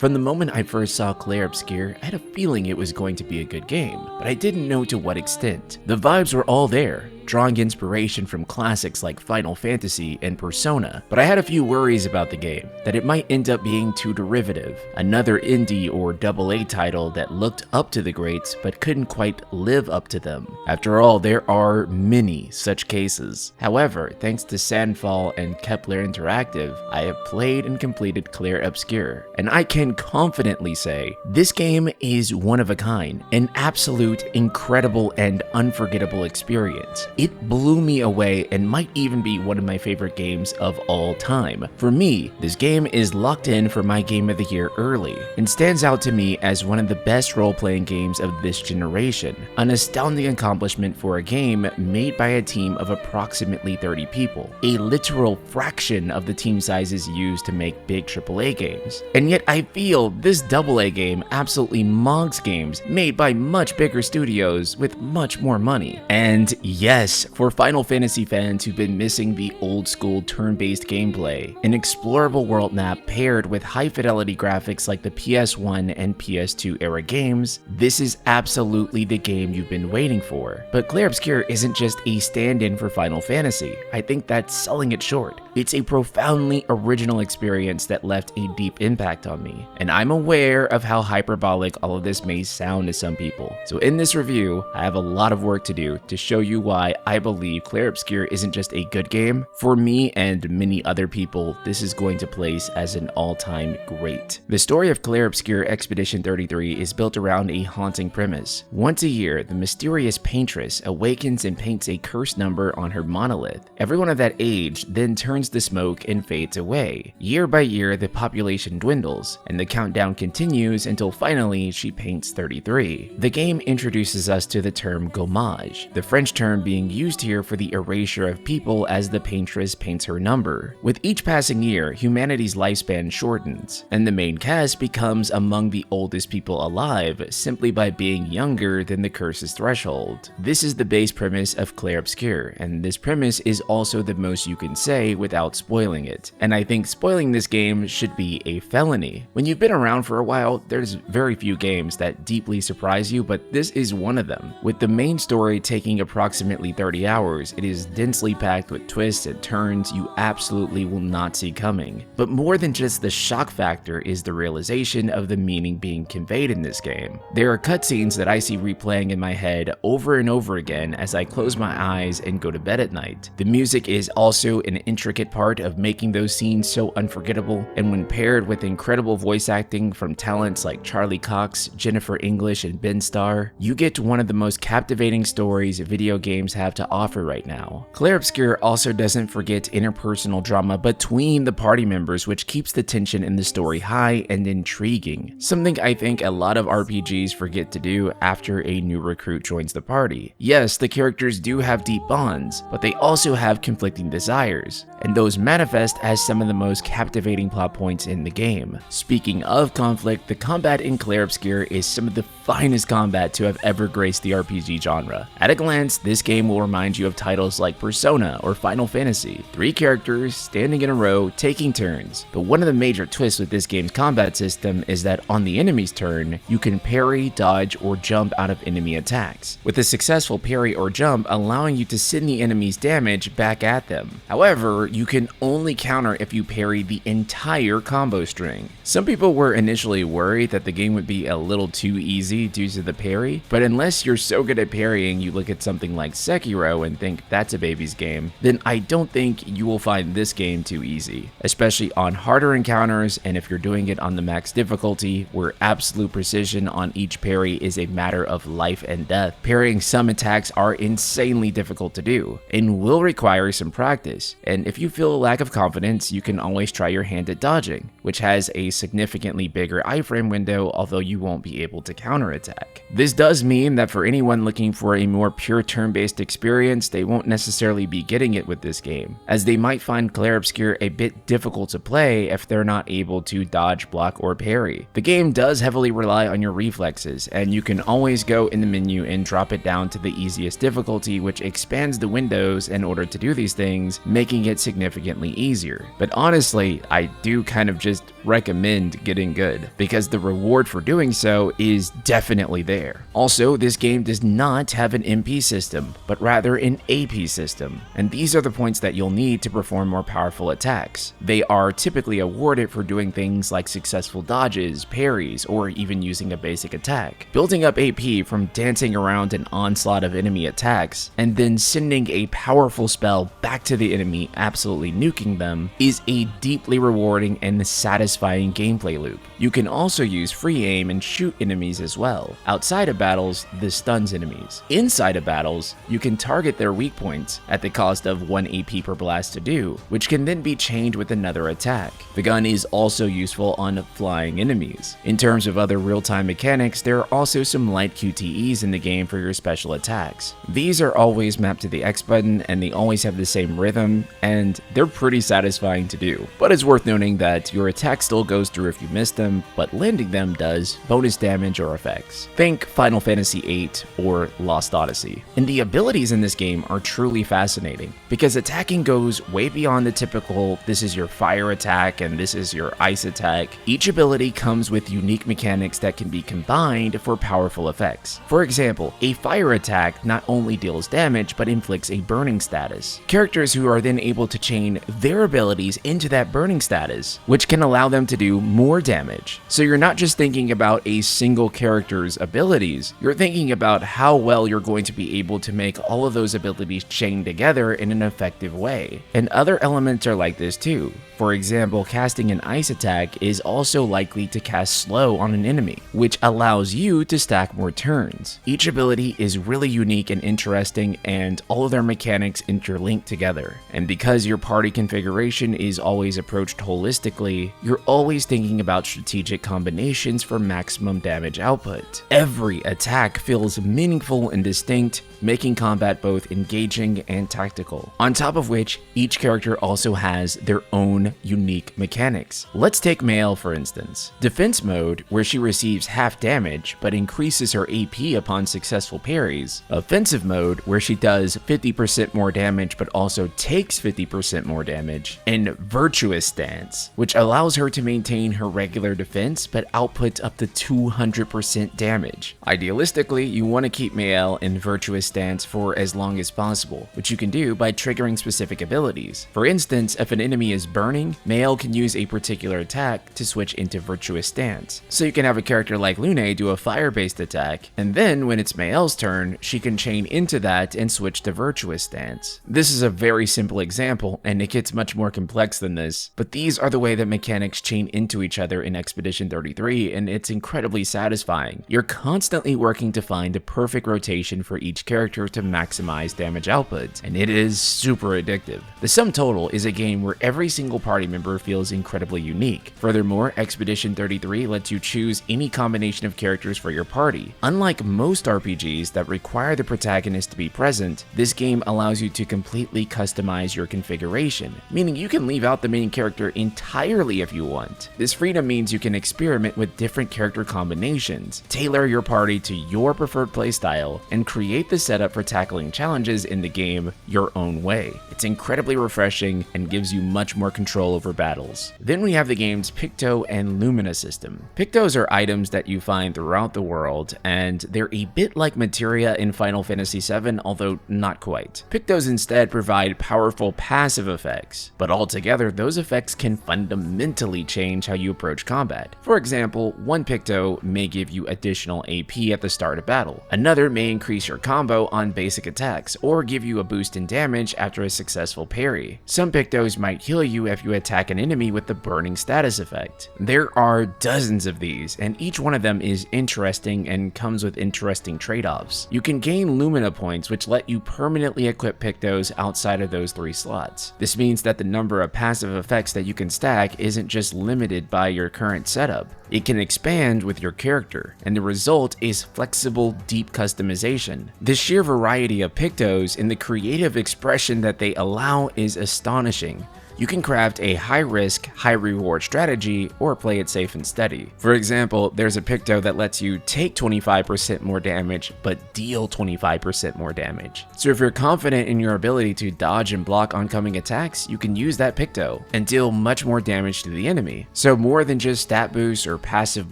From the moment I first saw Clair Obscur, I had a feeling it was going to be a good game, but I didn't know to what extent. The vibes were all there, drawing inspiration from classics like Final Fantasy and Persona, but I had a few worries about the game, that it might end up being too derivative, another indie or AA title that looked up to the greats but couldn't quite live up to them. After all, there are many such cases. However, thanks to Sandfall and Clair Interactive, I have played and completed Clair Obscur, and I can confidently say, this game is one of a kind, an absolute, incredible, and unforgettable experience. It blew me away and might even be one of my favorite games of all time. For me, this game is locked in for my Game of the Year early, and stands out to me as one of the best role-playing games of this generation. An astounding accomplishment for a game made by a team of approximately 30 people, a literal fraction of the team sizes used to make big AAA games. And yet I feel this AA game absolutely mugs games made by much bigger studios with much more money. And yes, for Final Fantasy fans who've been missing the old school turn-based gameplay, an explorable world map paired with high-fidelity graphics like the PS1 and PS2 era games, this is absolutely the game you've been waiting for. But Clair Obscur isn't just a stand-in for Final Fantasy. I think that's selling it short. It's a profoundly original experience that left a deep impact on me, and I'm aware of how hyperbolic all of this may sound to some people. So in this review, I have a lot of work to do to show you why I believe Clair Obscur isn't just a good game. For me and many other people, this is going to place as an all-time great. The story of Clair Obscur Expedition 33 is built around a haunting premise. Once a year, the mysterious paintress awakens and paints a cursed number on her monolith. Everyone of that age then turns to smoke and fades away. Year by year, the population dwindles, and the countdown continues until finally she paints 33. The game introduces us to the term gommage, the French term being used here for the erasure of people as the paintress paints her number. With each passing year, humanity's lifespan shortens, and the main cast becomes among the oldest people alive simply by being younger than the curse's threshold. This is the base premise of Clair Obscur, and this premise is also the most you can say without spoiling it. And I think spoiling this game should be a felony. When you've been around for a while, there's very few games that deeply surprise you, but this is one of them. With the main story taking approximately 30 hours, it is densely packed with twists and turns you absolutely will not see coming. But more than just the shock factor is the realization of the meaning being conveyed in this game. There are cutscenes that I see replaying in my head over and over again as I close my eyes and go to bed at night. The music is also an intricate part of making those scenes so unforgettable, and when paired with incredible voice acting from talents like Charlie Cox, Jennifer English, and Ben Starr, you get one of the most captivating stories video games have to offer right now. Clair Obscur also doesn't forget interpersonal drama between the party members, which keeps the tension in the story high and intriguing, something I think a lot of RPGs forget to do after a new recruit joins the party. Yes, the characters do have deep bonds, but they also have conflicting desires, and those manifest as some of the most captivating plot points in the game. Speaking of conflict, the combat in Clair Obscur is some of the finest combat to have ever graced the RPG genre. At a glance, this game will remind you of titles like Persona or Final Fantasy. 3 characters standing in a row, taking turns. But one of the major twists with this game's combat system is that on the enemy's turn, you can parry, dodge, or jump out of enemy attacks, with a successful parry or jump allowing you to send the enemy's damage back at them. However, you can only counter if you parry the entire combo string. Some people were initially worried that the game would be a little too easy due to the parry, but unless you're so good at parrying you look at something like Sekiro and think that's a baby's game, then I don't think you will find this game too easy, especially on harder encounters, and if you're doing it on the max difficulty, where absolute precision on each parry is a matter of life and death. Parrying some attacks are insanely difficult to do, and will require some practice, and if you feel a lack of confidence, you can always try your hand at dodging, which has a significantly bigger iframe window, although you won't be able to counterattack. This does mean that for anyone looking for a more pure turn-based inexperienced, they won't necessarily be getting it with this game, as they might find Clair Obscur a bit difficult to play if they're not able to dodge, block, or parry. The game does heavily rely on your reflexes, and you can always go in the menu and drop it down to the easiest difficulty, which expands the windows in order to do these things, making it significantly easier. But honestly, I do kind of just recommend getting good, because the reward for doing so is definitely there. Also, this game does not have an MP system, but rather an AP system, and these are the points that you'll need to perform more powerful attacks. They are typically awarded for doing things like successful dodges, parries, or even using a basic attack. Building up AP from dancing around an onslaught of enemy attacks, and then sending a powerful spell back to the enemy, absolutely nuking them, is a deeply rewarding and satisfying gameplay loop. You can also use free aim and shoot enemies as well. Outside of battles, this stuns enemies. Inside of battles, you can target their weak points at the cost of 1 AP per blast to do, which can then be chained with another attack. The gun is also useful on flying enemies. In terms of other real-time mechanics, there are also some light QTEs in the game for your special attacks. These are always mapped to the X button, and they always have the same rhythm, and they're pretty satisfying to do. But it's worth noting that your attack still goes through if you miss them, but landing them does bonus damage or effects. Think Final Fantasy VIII or Lost Odyssey. And the abilities in this game are truly fascinating, because attacking goes way beyond the typical this is your fire attack and this is your ice attack. Each ability comes with unique mechanics that can be combined for powerful effects. For example, a fire attack not only deals damage but inflicts a burning status. Characters who are then able to chain their abilities into that burning status, which can allow them to do more damage. So you're not just thinking about a single character's abilities, you're thinking about how well you're going to be able to make all of those abilities chain together in an effective way. And other elements are like this too. For example, casting an ice attack is also likely to cast slow on an enemy, which allows you to stack more turns. Each ability is really unique and interesting, and all of their mechanics interlink together. And because your party configuration is always approached holistically, you're always thinking about strategic combinations for maximum damage output. Every attack feels meaningful and distinct, making combat both engaging and tactical. On top of which, each character also has their own unique mechanics. Let's take Mael for instance. Defense mode, where she receives half damage but increases her AP upon successful parries. Offensive mode, where she does 50% more damage but also takes 50% more damage. And Virtuous Stance, which allows her to maintain her regular defense but output up to 200% damage. Idealistically, you want to keep Mael in Virtuous Stance for as long as possible, which you can do by triggering specific abilities. For instance, if an enemy is burning, Mael can use a particular attack to switch into Virtuous Stance. So you can have a character like Lumina do a fire-based attack, and then when it's Mael's turn, she can chain into that and switch to Virtuous Stance. This is a very simple example, and it gets much more complex than this, but these are the way that mechanics chain into each other in Expedition 33, and it's incredibly satisfying. You're constantly working to find the perfect rotation for each character to maximize damage output, and it is super addictive. The sum total is a game where every single party member feels incredibly unique. Furthermore, Expedition 33 lets you choose any combination of characters for your party. Unlike most RPGs that require the protagonist to be present, this game allows you to completely customize your configuration, meaning you can leave out the main character entirely if you want. This freedom means you can experiment with different character combinations, tailor your party to your preferred playstyle, and create the setup for tackling challenges in the game your own way. It's incredibly refreshing and gives you much more control over battles. Then we have the game's Picto and Lumina system. Pictos are items that you find throughout the world, and they're a bit like materia in Final Fantasy VII, although not quite. Pictos instead provide powerful passive effects, but altogether those effects can fundamentally change how you approach combat. For example, one Picto may give you additional AP at the start of battle. Another may increase your combo on basic attacks, or give you a boost in damage after a successful parry. Some Pictos might heal you if you attack an enemy with the burning status effect. There are dozens of these, and each one of them is interesting and comes with interesting trade-offs. You can gain Lumina points, which let you permanently equip Pictos outside of those 3 slots. This means that the number of passive effects that you can stack isn't just limited by your current setup. It can expand with your character, and the result is flexible, deep customization. The sheer variety variety of Pictos and the creative expression that they allow is astonishing. You can craft a high-risk, high-reward strategy or play it safe and steady. For example, there's a Picto that lets you take 25% more damage but deal 25% more damage. So if you're confident in your ability to dodge and block oncoming attacks, you can use that Picto and deal much more damage to the enemy. So more than just stat boosts or passive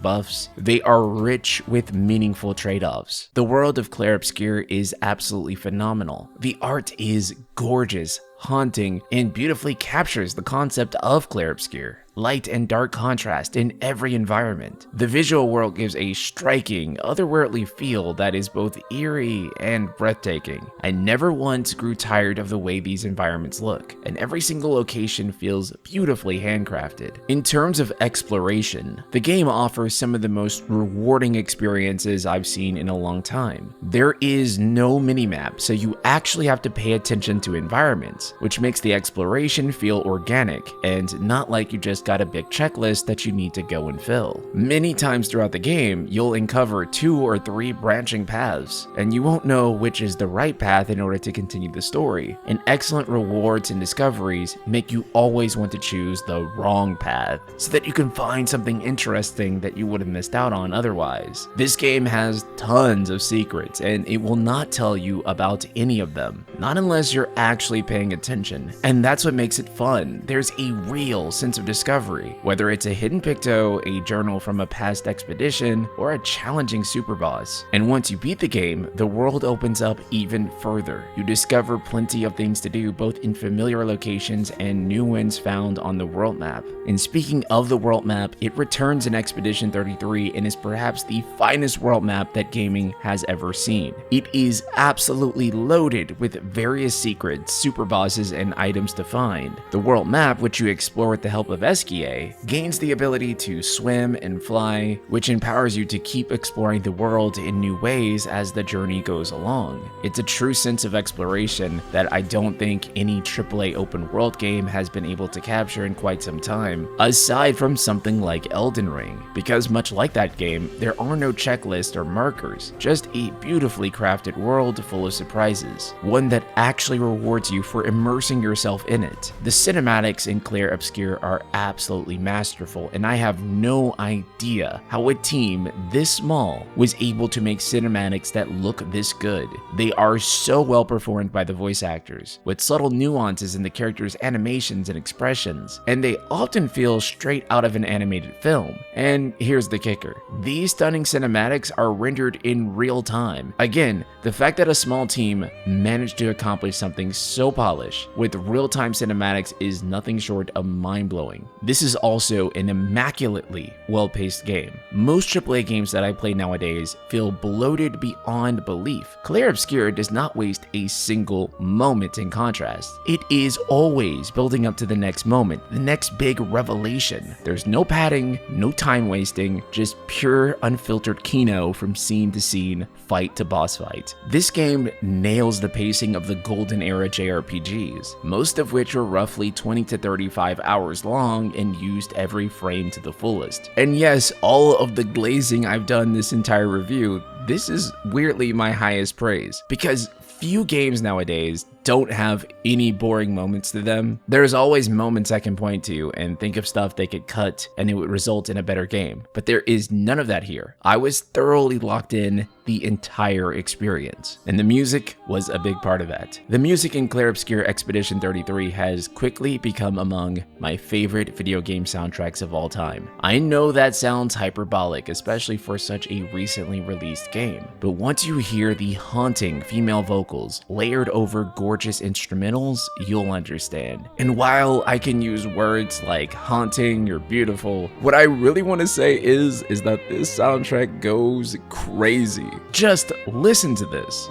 buffs, they are rich with meaningful trade-offs. The world of Clair Obscur is absolutely phenomenal. The art is gorgeous, haunting, and beautifully captures the concept of Clair Obscur. Light and dark contrast in every environment. The visual world gives a striking, otherworldly feel that is both eerie and breathtaking. I never once grew tired of the way these environments look, and every single location feels beautifully handcrafted. In terms of exploration, the game offers some of the most rewarding experiences I've seen in a long time. There is no minimap, so you actually have to pay attention to environments, which makes the exploration feel organic and not like you just got a big checklist that you need to go and fill. Many times throughout the game, you'll uncover 2 or 3 branching paths, and you won't know which is the right path in order to continue the story. And excellent rewards and discoveries make you always want to choose the wrong path, so that you can find something interesting that you would have missed out on otherwise. This game has tons of secrets, and it will not tell you about any of them, not unless you're actually paying attention. And that's what makes it fun. There's a real sense of discovery, whether it's a hidden Picto, a journal from a past expedition, or a challenging super boss. And once you beat the game, the world opens up even further. You discover plenty of things to do both in familiar locations and new ones found on the world map. And speaking of the world map, it returns in Expedition 33 and is perhaps the finest world map that gaming has ever seen. It is absolutely loaded with various secrets, super bosses, and items to find. The world map, which you explore with the help of SKA, gains the ability to swim and fly, which empowers you to keep exploring the world in new ways as the journey goes along. It's a true sense of exploration that I don't think any AAA open world game has been able to capture in quite some time, aside from something like Elden Ring, because much like that game, there are no checklists or markers, just a beautifully crafted world full of surprises, one that actually rewards you for immersing yourself in it. The cinematics in Clair Obscur are absolutely masterful, and I have no idea how a team this small was able to make cinematics that look this good. They are so well performed by the voice actors, with subtle nuances in the characters' animations and expressions, and they often feel straight out of an animated film. And here's the kicker. These stunning cinematics are rendered in real time. Again, the fact that a small team managed to accomplish something so polished with real-time cinematics is nothing short of mind-blowing. This is also an immaculately well-paced game. Most AAA games that I play nowadays feel bloated beyond belief. Clair Obscur does not waste a single moment in contrast. It is always building up to the next moment, the next big revelation. There's no padding, no time wasting, just pure unfiltered kino from scene to scene, fight to boss fight. This game nails the pacing of the golden era JRPGs, most of which are roughly 20 to 35 hours long and used every frame to the fullest. And yes, all of the glazing I've done this entire review, this is weirdly my highest praise, because few games nowadays don't have any boring moments to them. There's always moments I can point to and think of stuff they could cut and it would result in a better game, but there is none of that here. I was thoroughly locked in the entire experience, and the music was a big part of that. The music in Clair Obscur Expedition 33 has quickly become among my favorite video game soundtracks of all time. I know that sounds hyperbolic, especially for such a recently released game, but once you hear the haunting female vocals layered over gorgeous instrumentals, you'll understand. And while I can use words like haunting or beautiful, what I really want to say is that this soundtrack goes crazy. Just listen to this.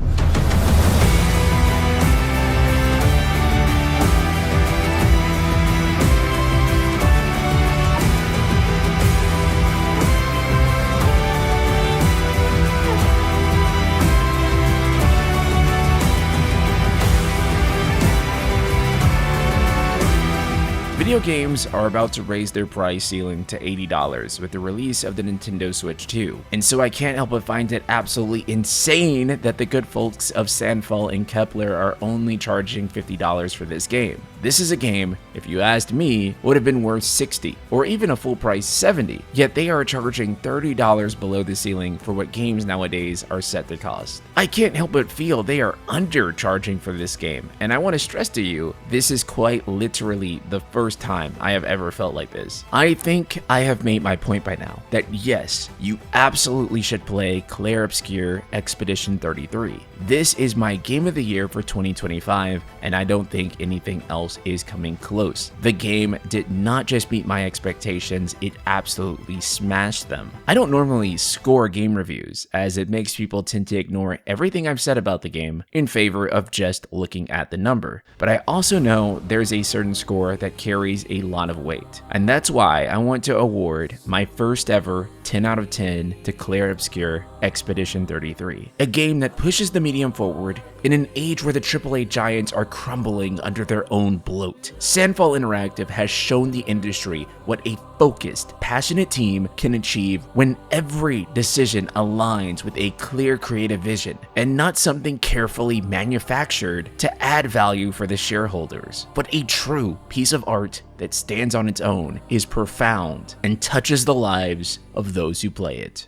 Video games are about to raise their price ceiling to $80 with the release of the Nintendo Switch 2, and so I can't help but find it absolutely insane that the good folks of Sandfall and Kepler are only charging $50 for this game. This is a game, if you asked me, would have been worth $60 or even a full price $70, yet they are charging $30 below the ceiling for what games nowadays are set to cost. I can't help but feel they are undercharging for this game, and I want to stress to you, this is quite literally the first time I have ever felt like this. I think I have made my point by now, that yes, you absolutely should play Clair Obscur Expedition 33. This is my game of the year for 2025, and I don't think anything else is coming close. The game did not just meet my expectations, it absolutely smashed them. I don't normally score game reviews, as it makes people tend to ignore everything I've said about the game in favor of just looking at the number, but I also know there's a certain score that carries a lot of weight, and that's why I want to award my first ever 10 out of 10 to Clair Obscur Expedition 33, a game that pushes the medium forward in an age where the AAA giants are crumbling under their own bloat. Sandfall Interactive has shown the industry what a focused, passionate team can achieve when every decision aligns with a clear creative vision and not something carefully manufactured to add value for the shareholders, but a true piece of art that stands on its own, is profound, and touches the lives of those who play it.